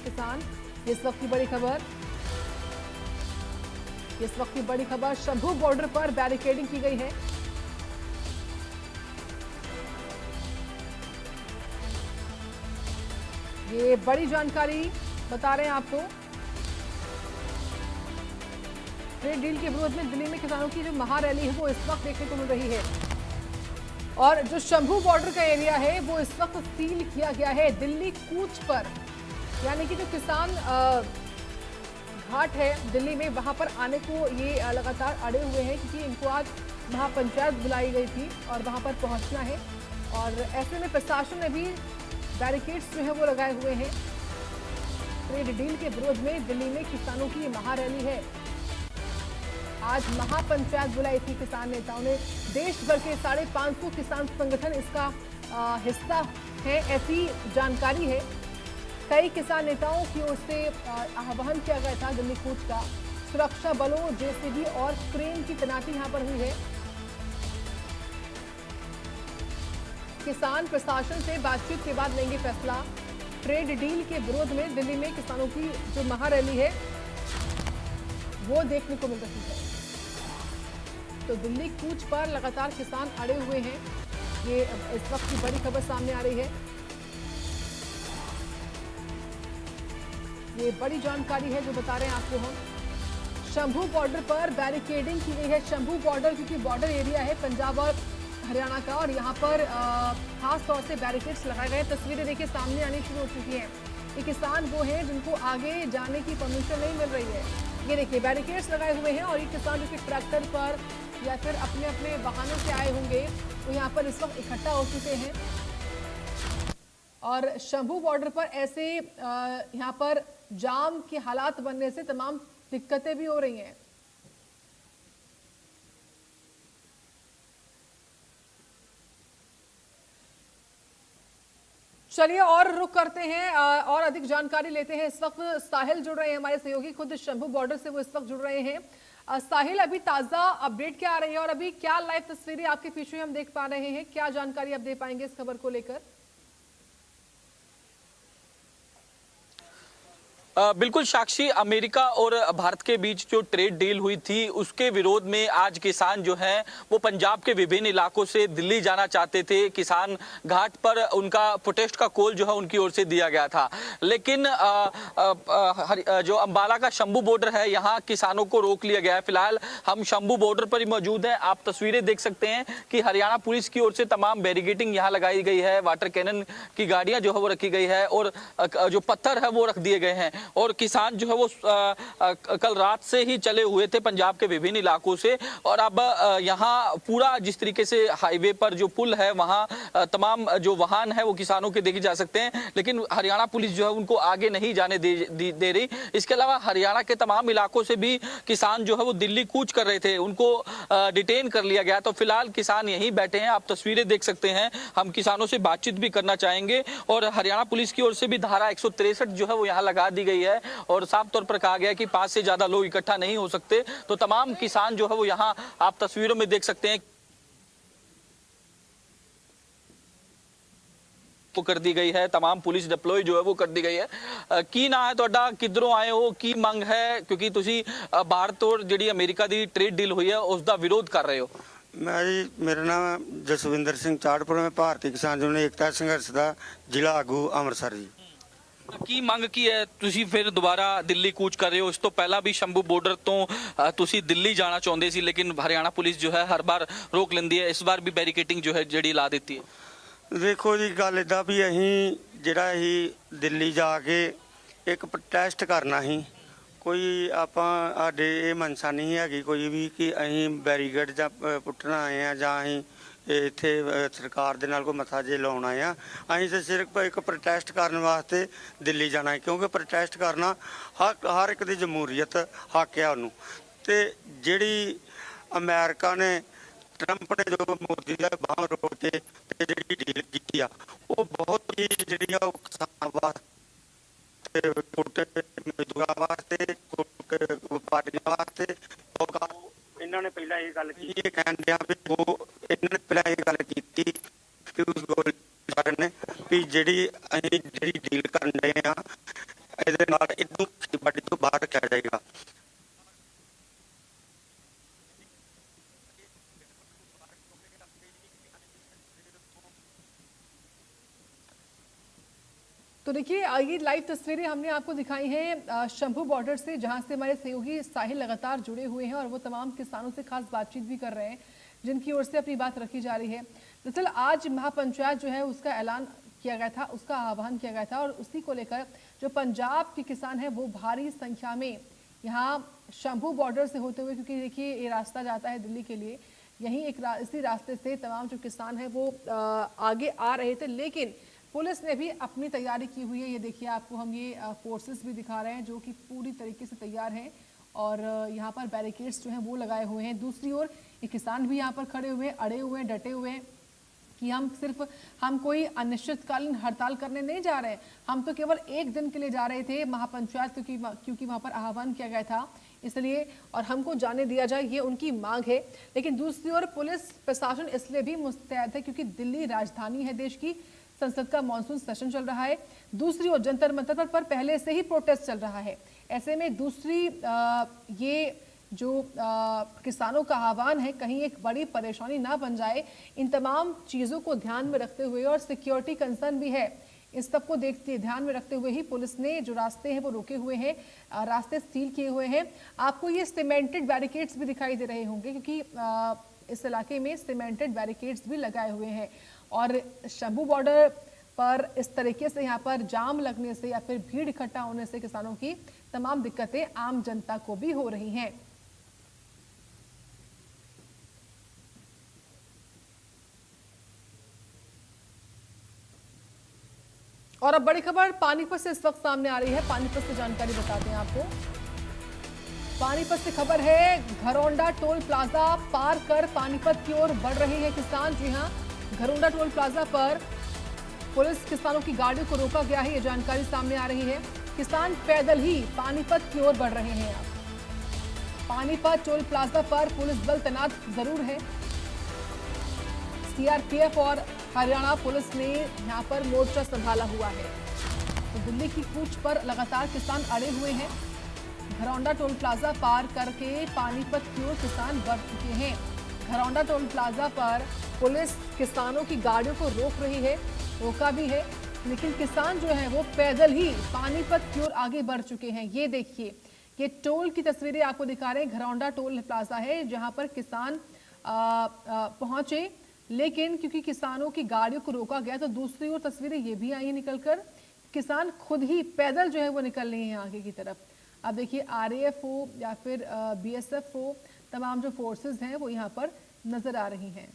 किसान। इस वक्त की बड़ी खबर, इस वक्त की बड़ी खबर, शंभू बॉर्डर पर बैरिकेडिंग की गई है। ये बड़ी जानकारी बता रहे हैं आपको। ट्रेड डील के विरोध में दिल्ली में किसानों की जो महारैली है वो इस वक्त देखने को मिल रही है। और जो शंभू बॉर्डर का एरिया है वो इस वक्त सील किया गया है दिल्ली कूच पर, यानी कि जो किसान घाट है दिल्ली में, वहां पर आने को ये लगातार अड़े हुए हैं क्योंकि इनको आज महापंचायत बुलाई गई थी और वहां पर पहुंचना है। और ऐसे में प्रशासन ने भी बैरिकेड्स जो है वो लगाए हुए हैं। ट्रेड डील के विरोध में दिल्ली में किसानों की ये महारैली है। आज महापंचायत बुलाई थी किसान नेताओं ने। देश भर के 550 किसान संगठन इसका हिस्सा है, ऐसी जानकारी है। कई किसान नेताओं की ओर से आह्वान किया गया था दिल्ली कूच का। सुरक्षा बलों, जेसीबी और क्रेन की तैनाती यहां पर हुई है। किसान प्रशासन से बातचीत के बाद लेंगे फैसला। ट्रेड डील के विरोध में दिल्ली में किसानों की जो महारैली है वो देखने को मिल रही है। तो दिल्ली कूच पर लगातार किसान अड़े हुए हैं। ये इस वक्त की बड़ी खबर सामने आ रही है। ये बड़ी जानकारी है जो बता रहे हैं आपको हम। शंभू बॉर्डर पर बैरिकेडिंग की गई है। शंभू बॉर्डर क्योंकि बॉर्डर एरिया है पंजाब और हरियाणा का, और यहाँ पर खास तौर से बैरिकेड्स लगाए गए। तस्वीरें देखिए सामने आनी शुरू हो चुकी हैं। ये किसान वो हैं जिनको आगे जाने की परमिशन नहीं मिल रही है। ये देखिए बैरिकेड्स लगाए हुए हैं और ये किसान जो कि ट्रैक्टर पर या फिर अपने अपने वाहनों से आए होंगे वो यहाँ पर इस वक्त इकट्ठा हो चुके हैं। और शंभू बॉर्डर पर ऐसे यहाँ पर जाम के हालात बनने से तमाम दिक्कतें भी हो रही हैं। चलिए और रुक करते हैं और अधिक जानकारी लेते हैं। इस वक्त साहिल जुड़ रहे हैं हमारे सहयोगी, खुद शंभू बॉर्डर से वो इस वक्त जुड़ रहे हैं। साहिल, अभी ताजा अपडेट क्या आ रही है और अभी क्या लाइव तस्वीरें आपके पीछे हम देख पा रहे हैं? क्या जानकारी आप दे पाएंगे इस खबर को लेकर? बिल्कुल साक्षी, अमेरिका और भारत के बीच जो ट्रेड डील हुई थी उसके विरोध में आज किसान जो हैं वो पंजाब के विभिन्न इलाकों से दिल्ली जाना चाहते थे। किसान घाट पर उनका प्रोटेस्ट का कॉल जो है उनकी ओर से दिया गया था, लेकिन जो अंबाला का शंभू बॉर्डर है यहाँ किसानों को रोक लिया गया है। फिलहाल हम शंभू बॉर्डर पर ही मौजूद हैं। आप तस्वीरें देख सकते हैं कि हरियाणा पुलिस की ओर से तमाम बैरिकेडिंग यहाँ लगाई गई है। वाटर कैनन की गाड़ियां जो है वो रखी गई है और जो पत्थर है वो रख दिए गए हैं। और किसान जो है वो कल रात से ही चले हुए थे पंजाब के विभिन्न इलाकों से, और अब यहाँ पूरा जिस तरीके से हाईवे पर जो पुल है वहाँ तमाम जो वाहन है वो किसानों के देखे जा सकते हैं, लेकिन हरियाणा पुलिस जो है उनको आगे नहीं जाने दे रही। इसके अलावा हरियाणा के तमाम इलाकों से भी किसान जो है वो दिल्ली कूच कर रहे थे, उनको डिटेन कर लिया गया। तो फिलहाल किसान यहीं बैठे हैं, आप तस्वीरें देख सकते हैं। हम किसानों से बातचीत भी करना चाहेंगे और हरियाणा पुलिस की ओर से भी धारा 163 जो है वो यहाँ लगा दी गई है और साफ तौर पर कहा गया है कि 5 से ज्यादा लोग इकट्ठा नहीं हो सकते। तो तमाम किसान जो है वो यहाँ आप तस्वीरों में देख सकते हैं वो कर दी गई है। तमाम पुलिस डिप्लॉय जो है वो कर दी गई है। की ना है ਤੁਹਾਡਾ, ਕਿੱਧਰੋਂ ਆਏ ਹੋ, ਕੀ ਮੰਗ ਹੈ? ਕਿਉਂਕਿ ਤੁਸੀਂ ਭਾਰਤ और ਜਿਹੜੀ ਅਮਰੀਕਾ ਦੀ ਟ੍ਰੇਡ ਡੀਲ ਹੋਈ ਹੈ ਉਸ ਦਾ ਵਿਰੋਧ ਕਰ ਰਹੇ ਹੋ। मैं जी, मेरा नाम जसविंदर सिंह चाड़पुर में भारतीय किसान यूनियन एकता संघर्ष का जिला आगू अमृतसर जी। ਕੀ ਮੰਗ ਕੀ ਹੈ? ਤੁਸੀਂ ਫਿਰ ਦੁਬਾਰਾ ਦਿੱਲੀ ਕੂਚ ਕਰ ਰਹੇ ਹੋ। ਇਸ ਤੋਂ ਪਹਿਲਾਂ ਵੀ ਸ਼ੰਭੂ ਬਾਰਡਰ ਤੋਂ ਤੁਸੀਂ ਦਿੱਲੀ ਜਾਣਾ ਚਾਹੁੰਦੇ ਸੀ, ਲੇਕਿਨ ਹਰਿਆਣਾ ਪੁਲਿਸ ਜੋ ਹੈ ਹਰ ਵਾਰ ਰੋਕ ਲੈਂਦੀ ਹੈ। ਇਸ ਵਾਰ ਵੀ ਬੈਰੀਕੇਡਿੰਗ ਜੋ ਹੈ ਜਿਹੜੀ ਲਾ ਦਿੱਤੀ ਹੈ। ਦੇਖੋ ਜੀ, ਗੱਲ ਇਦਾਂ ਵੀ ਅਸੀਂ ਜਿਹੜਾ ਅਸੀਂ ਦਿੱਲੀ ਜਾ ਕੇ ਇੱਕ ਪ੍ਰੋਟੈਸਟ ਕਰਨਾ ਸੀ। ਕੋਈ ਆਪਾਂ ਸਾਡੇ ਇਹ ਮਨਸ਼ਾ ਨਹੀਂ ਹੈਗੀ ਕੋਈ ਵੀ ਕਿ ਅਸੀਂ ਬੈਰੀਕੇਡ ਜਾਂ ਪੁੱਟਣਾ ਆਏ ਆ ਜਾਂ ਅਸੀਂ ਇੱਥੇ ਸਰਕਾਰ ਦੇ ਨਾਲ ਕੋਈ ਮੱਥਾ ਜੇ ਲਾਉਣ ਆਏ ਆ। ਅਸੀਂ ਤਾਂ ਸਿਰਫ ਇੱਕ ਪ੍ਰੋਟੈਸਟ ਕਰਨ ਵਾਸਤੇ ਦਿੱਲੀ ਜਾਣਾ ਹੈ, ਕਿਉਂਕਿ ਪ੍ਰੋਟੈਸਟ ਕਰਨਾ ਹਰ ਇੱਕ ਦੀ ਜਮਹੂਰੀਅਤ ਹੱਕ ਆ ਉਹਨੂੰ। ਤੇ ਜਿਹੜੀ ਅਮਰੀਕਾ ਨੇ ट्रंप ने जो मोदी का बांह रोक के जी डील की वो बहुत ही जी किसान वास्ते, छोटे मजदूर वास्ते, व्यापारियों वास्ते इन्होंने पहला ये गल की, ये कह दिया भी वो इन्होंने पहला ये गल की कि उस गोल ने भी जी डील कर रहे हैं ਇਹਦੇ ਨਾਲ ਇਹਨੂੰ ਖੇਤੀਬਾੜੀ ਤੋਂ ਬਾਹਰ ਰੱਖਿਆ ਜਾਏਗਾ। तो देखिए ये लाइव तस्वीरें हमने आपको दिखाई हैं शंभू बॉर्डर से, जहां से हमारे सहयोगी साहिल लगातार जुड़े हुए हैं और वो तमाम किसानों से खास बातचीत भी कर रहे हैं जिनकी ओर से अपनी बात रखी जा रही है। दरअसल आज महापंचायत जो है उसका ऐलान किया गया था, उसका आह्वान किया गया था और उसी को लेकर जो पंजाब के किसान हैं वो भारी संख्या में यहाँ शंभू बॉर्डर से होते हुए, क्योंकि देखिए ये रास्ता जाता है दिल्ली के लिए, यहीं इसी रास्ते से तमाम जो किसान हैं वो आगे आ रहे थे। लेकिन पुलिस ने भी अपनी तैयारी की हुई है। ये देखिए आपको हम ये फोर्सेस भी दिखा रहे हैं जो कि पूरी तरीके से तैयार हैं और यहाँ पर बैरिकेड्स जो हैं वो लगाए हुए हैं। दूसरी ओर ये किसान भी यहाँ पर खड़े हुए हैं, अड़े हुए हैं, डटे हुए हैं कि हम कोई अनिश्चितकालीन हड़ताल करने नहीं जा रहे हैं, हम तो केवल एक दिन के लिए जा रहे थे महापंचायत, क्योंकि वहाँ पर आह्वान किया गया था इसलिए, और हमको जाने दिया जाए, ये उनकी मांग है। लेकिन दूसरी ओर पुलिस प्रशासन इसलिए भी मुस्तैद है क्योंकि दिल्ली राजधानी है देश की, संसद का मॉनसून सेशन चल रहा है। दूसरी ओर जंतर मंतर पर पहले से ही प्रोटेस्ट चल रहा है। ऐसे में दूसरी ये जो किसानों का आह्वान है कहीं एक बड़ी परेशानी ना बन जाए, इन तमाम चीज़ों को ध्यान में रखते हुए, और सिक्योरिटी कंसर्न भी है, इस सब को देखते ध्यान में रखते हुए ही पुलिस ने जो रास्ते हैं वो रोके हुए हैं, रास्ते सील किए हुए हैं। आपको ये सीमेंटेड बैरिकेड्स भी दिखाई दे रहे होंगे क्योंकि इस इलाके में सीमेंटेड बैरिकेड्स भी लगाए हुए हैं और शंभू बॉर्डर पर इस तरीके से यहाँ पर जाम लगने से या फिर भीड़ इकट्ठा होने से किसानों की तमाम दिक्कतें आम जनता को भी हो रही हैं। और अब बड़ी खबर पानीपत से इस वक्त सामने आ रही है। पानीपत से जानकारी बताते हैं आपको। पानीपत से खबर है, घरौंडा टोल प्लाजा पार कर पानीपत की ओर बढ़ रहे हैं किसान। जी हां, घरौंडा टोल प्लाजा पर पुलिस किसानों की गाड़ियों को रोका गया है, ये जानकारी सामने आ रही है। किसान पैदल ही पानीपत की ओर बढ़ रहे हैं। पानीपत टोल प्लाजा पर पुलिस बल तैनात जरूर है। सीआरपीएफ और हरियाणा पुलिस ने यहाँ पर मोर्चा संभाला हुआ है। तो दिल्ली की कूच पर लगातार किसान अड़े हुए हैं। घरौंडा टोल प्लाजा पार करके पानीपत की ओर किसान बढ़ चुके हैं। घरौंडा टोल प्लाजा पर पुलिस किसानों की गाड़ियों को रोक रही है, रोका भी है, लेकिन किसान जो है वो पैदल ही पानीपत की ओर आगे बढ़ चुके हैं। ये देखिए, ये टोल की तस्वीरें आपको दिखा रहे हैं। घरौंडा टोल प्लाजा है जहां पर किसान पहुंचे, लेकिन क्योंकि किसानों की गाड़ियों को रोका गया तो दूसरी ओर तस्वीरें ये भी आई हैं निकलकर, किसान खुद ही पैदल जो है वो निकल रहे हैं आगे की तरफ। अब देखिए आरएएफ हो या फिर बीएसएफ हो, तमाम जो फोर्सेस हैं वो यहाँ पर नजर आ रही हैं।